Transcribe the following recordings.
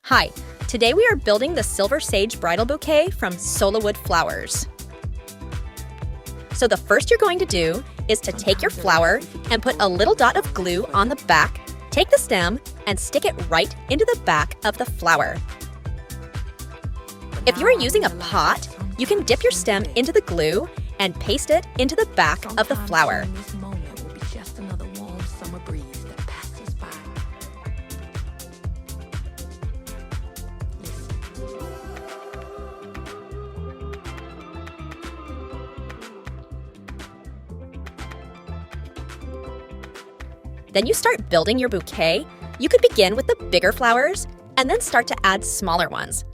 Hi, today we are building the Silver Sage Bridal Bouquet from Sola wood flowers. So the first you're going to do is to take your flower and put a little dot of glue on the back, take the stem, and stick it right into the back of the flower. If you are using a pot, you can dip your stem into the glue and paste it into the back of the flower. Then you start building your bouquet. You could begin with the bigger flowers and then start to add smaller ones.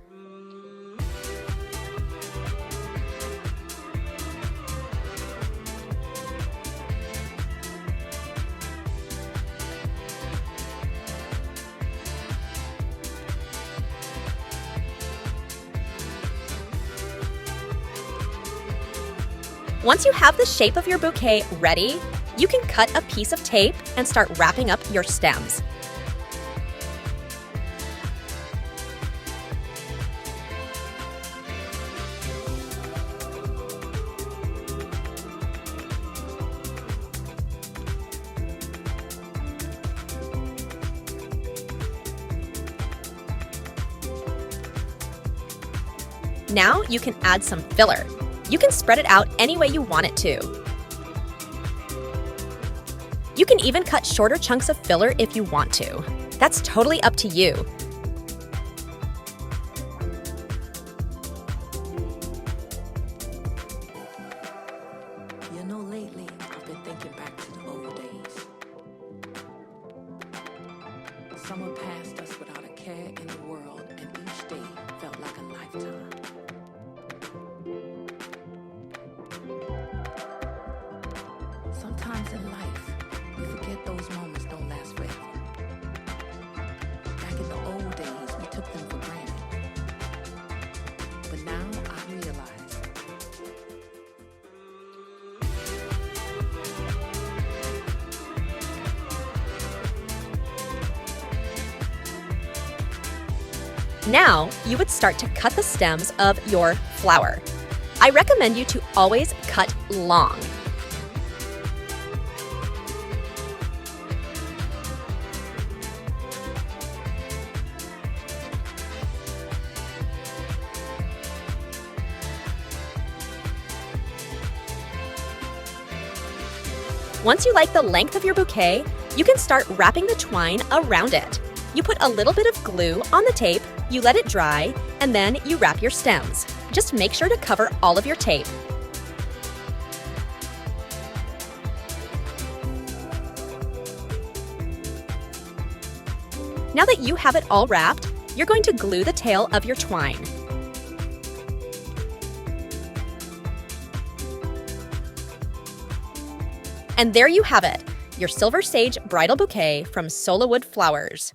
Once you have the shape of your bouquet ready, you can cut a piece of tape and start wrapping up your stems. Now you can add some filler. You can spread it out any way you want it to. You can even cut shorter chunks of filler if you want to. That's totally up to you. You know, lately I've been thinking back to the old days. Summer passed us without a care in the world, and each day felt like a lifetime. Sometimes in life, we forget those moments don't last forever. Back in the old days, we took them for granted. But now I realize Now you would start to cut the stems of your flower. I recommend you to always cut long. Once you like the length of your bouquet, you can start wrapping the twine around it. You put a little bit of glue on the tape, you let it dry, and then you wrap your stems. Just make sure to cover all of your tape. Now that you have it all wrapped, you're going to glue the tail of your twine. And there you have it, your Silver Sage Bridal Bouquet from Sola wood flowers.